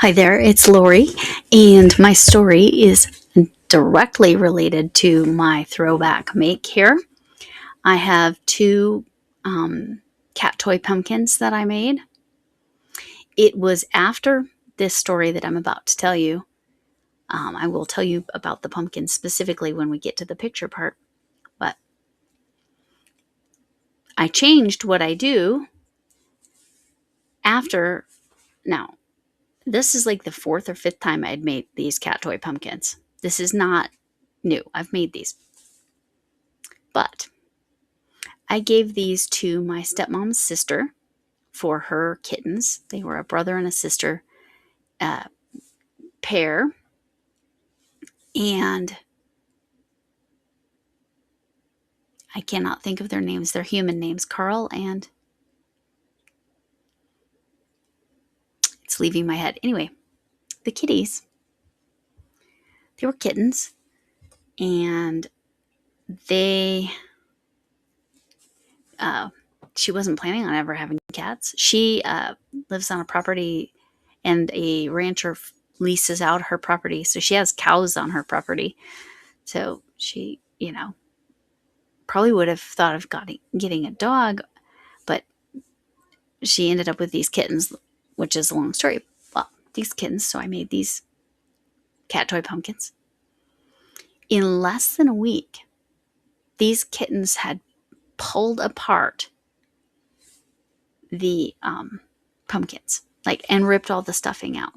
Hi there, it's Lori, and my story is directly related to my throwback make here. I have two cat toy pumpkins that I made. It was after this story that I'm about to tell you. I will tell you about the pumpkins specifically when we get to the picture part, but I changed what I do after. Now, this is like the fourth or fifth time I'd made these cat toy pumpkins. This is not new. I've made these. But I gave these to my stepmom's sister for her kittens. They were a brother and a sister pair. And I cannot think of their names. They're human names. Carl and it's leaving my head. Anyway, the kitties, they were kittens. And they, she wasn't planning on ever having cats. She lives on a property and a rancher leases out her property. So she has cows on her property. So she, probably would have thought of getting a dog, but she ended up with these kittens, which is a long story. Well, these kittens, so I made these cat toy pumpkins. In less than a week, these kittens had pulled apart the pumpkins, and ripped all the stuffing out.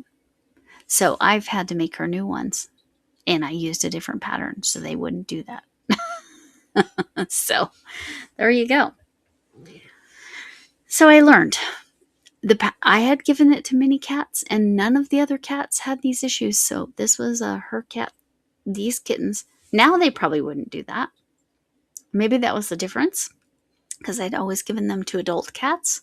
So I've had to make her new ones, and I used a different pattern so they wouldn't do that. So there you go. So I learned. I had given it to many cats, and none of the other cats had these issues. So this was her cat, these kittens. Now they probably wouldn't do that. Maybe that was the difference, because I'd always given them to adult cats.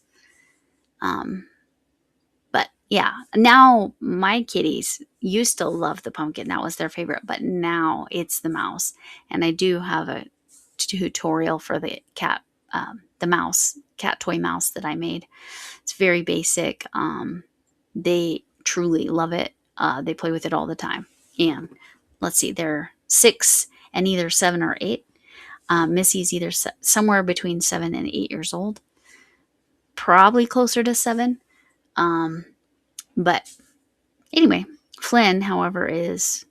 But yeah, now my kitties used to love the pumpkin. That was their favorite. But now it's the mouse. And I do have a tutorial for the cat, cat toy mouse that I made. It's very basic. They truly love it. They play with it all the time. And let's see, they're 6 and either 7 or 8. Missy's either somewhere between 7 and 8 years old. Probably closer to 7. But anyway, Flynn, however,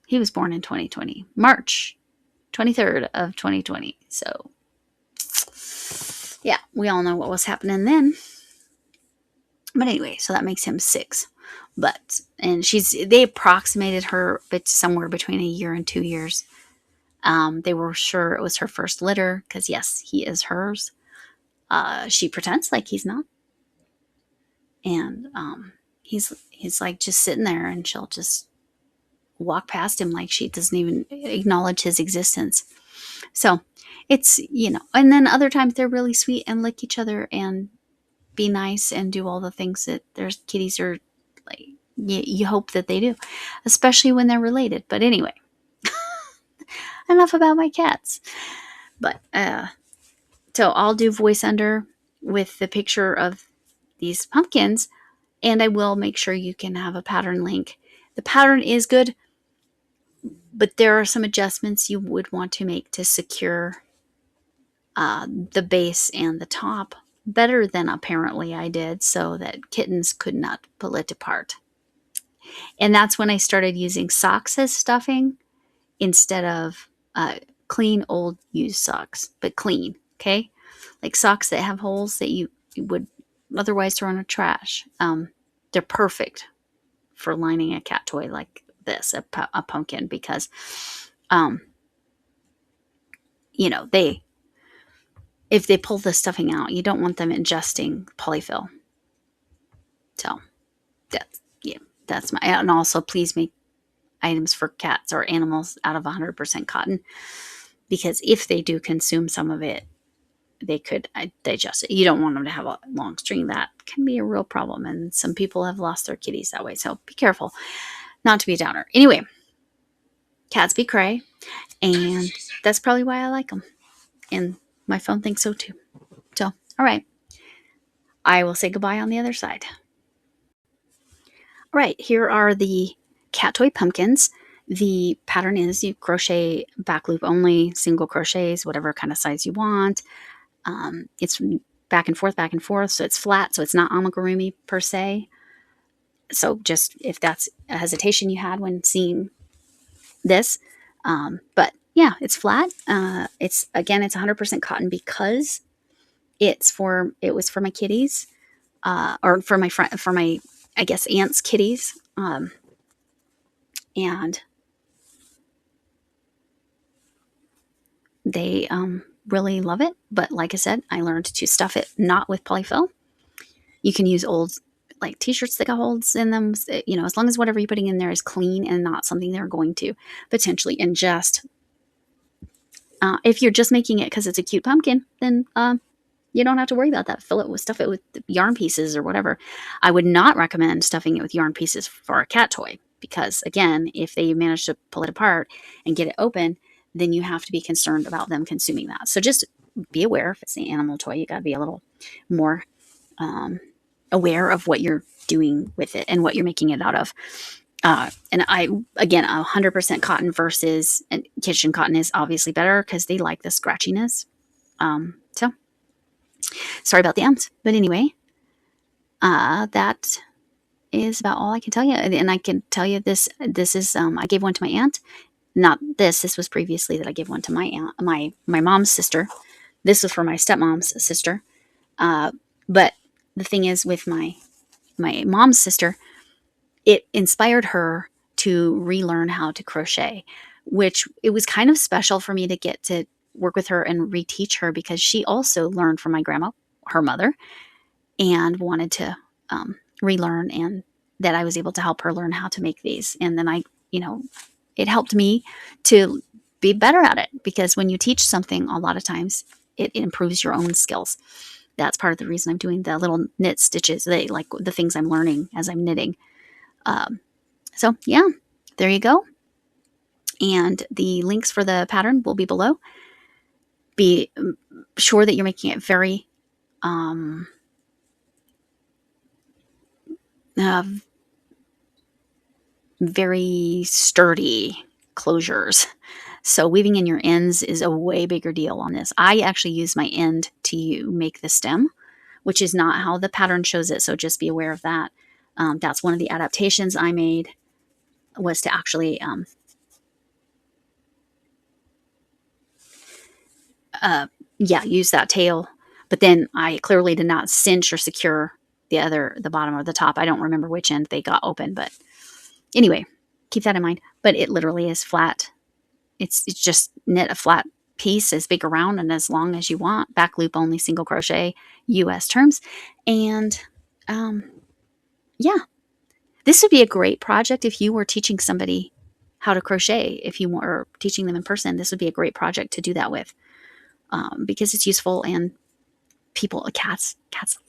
he was born in 2020, March 23rd of 2020. So yeah, we all know what was happening then. But anyway, so that makes him 6. And they approximated her somewhere between a year and 2 years. They were sure it was her first litter because yes, he is hers. She pretends like he's not. And he's like just sitting there, and she'll just walk past him like she doesn't even acknowledge his existence. So it's, and then other times they're really sweet and lick each other and be nice and do all the things that their kitties are like, you hope that they do, especially when they're related. But anyway, enough about my cats. But so I'll do voice under with the picture of these pumpkins, and I will make sure you can have a pattern link. The pattern is good, but there are some adjustments you would want to make to secure the base and the top better than apparently I did, so that kittens could not pull it apart. And that's when I started using socks as stuffing instead of clean old used socks, but clean, okay? Like socks that have holes that you would otherwise throw in a trash. They're perfect for lining a cat toy like this, a pumpkin, because if they pull the stuffing out, you don't want them ingesting polyfill. So that's my. And also, please make items for cats or animals out of 100% cotton, because if they do consume some of it, they could digest it. You don't want them to have a long string. That can be a real problem, and some people have lost their kitties that way. So be careful not to be a downer. Anyway, cats be cray, and that's probably why I like them. And my phone thinks so too. So, all right. I will say goodbye on the other side. Right, here are the cat toy pumpkins. The pattern is you crochet back loop only, single crochets, whatever kind of size you want. It's back and forth, so it's flat, so it's not amigurumi per se. So just if that's a hesitation you had when seeing this, but yeah, it's flat. It's 100% cotton because it was for my kitties, or for my friend, for my, I guess, aunt's kitties, and they really love it. But like I said, I learned to stuff it not with polyfill. You can use old like t-shirts that got holes in them, as long as whatever you're putting in there is clean and not something they're going to potentially ingest. If you're just making it because it's a cute pumpkin, then you don't have to worry about that. Stuff it with yarn pieces or whatever. I would not recommend stuffing it with yarn pieces for a cat toy because, again, if they manage to pull it apart and get it open, then you have to be concerned about them consuming that. So just be aware. If it's an animal toy, you got to be a little more aware of what you're doing with it and what you're making it out of. And I, again, 100% cotton versus and kitchen cotton is obviously better because they like the scratchiness. So sorry about the ends, but anyway, that is about all I can tell you. And I can tell you this is, I gave one to my aunt. Not this was previously that I gave one to my aunt, my mom's sister. This was for my stepmom's sister. But the thing is with my mom's sister, it inspired her to relearn how to crochet, which it was kind of special for me to get to work with her and reteach her because she also learned from my grandma, her mother, and wanted to relearn, and that I was able to help her learn how to make these. And then it helped me to be better at it because when you teach something, a lot of times it improves your own skills. That's part of the reason I'm doing the little knit stitches, like the things I'm learning as I'm knitting. So yeah, there you go. And the links for the pattern will be below. Be sure that you're making it very, very sturdy closures. So weaving in your ends is a way bigger deal on this. I actually use my end to make the stem, which is not how the pattern shows it. So just be aware of that. That's one of the adaptations I made, was to actually use that tail. But then I clearly did not cinch or secure the bottom or the top. I don't remember which end they got open, but anyway, keep that in mind. But it literally is flat. It's just knit a flat piece as big around and as long as you want. Back loop only, single crochet, US terms. And yeah, this would be a great project if you were teaching somebody how to crochet. If you were teaching them in person, this would be a great project to do that with, because it's useful and cats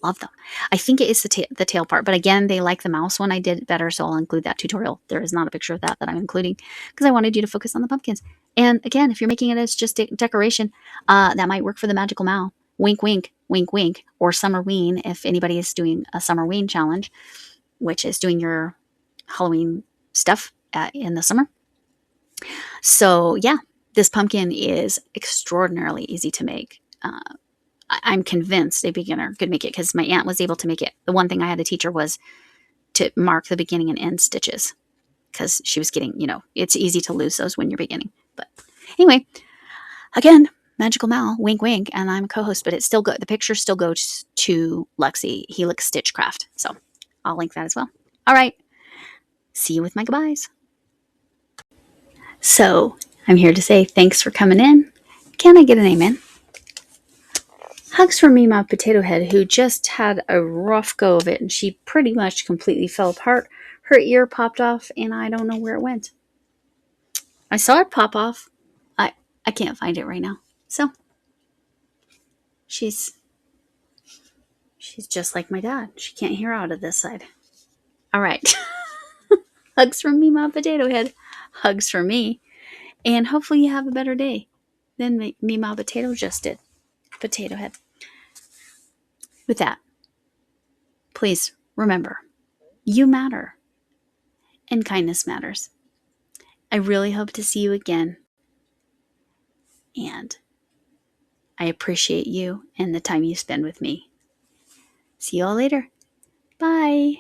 love them. I think it is the tail part, but again, they like the mouse one. I did better, so I'll include that tutorial. There is not a picture of that I'm including because I wanted you to focus on the pumpkins. And again, if you're making it as just decoration, that might work for the magical Mal. Wink, wink, wink, wink, or summer ween if anybody is doing a summer ween challenge, which is doing your Halloween stuff in the summer. So yeah, this pumpkin is extraordinarily easy to make. I'm convinced a beginner could make it because my aunt was able to make it. The one thing I had to teach her was to mark the beginning and end stitches because she was getting, it's easy to lose those when you're beginning. But anyway, again, Magical Mal, wink, wink, and I'm a co-host, but it's still good. The picture still goes to Lexi Helix Stitchcraft. So I'll link that as well. All right. See you with my goodbyes. So I'm here to say thanks for coming in. Can I get an amen? Hugs from me, my potato head, who just had a rough go of it, and she pretty much completely fell apart. Her ear popped off, and I don't know where it went. I saw it pop off. I can't find it right now. So she's just like my dad. She can't hear out of this side. All right. Hugs from me, my potato head. Hugs from me. And hopefully you have a better day than me, my potato just did. Potato head. With that, please remember, you matter. and kindness matters. I really hope to see you again. And I appreciate you and the time you spend with me. See you all later. Bye.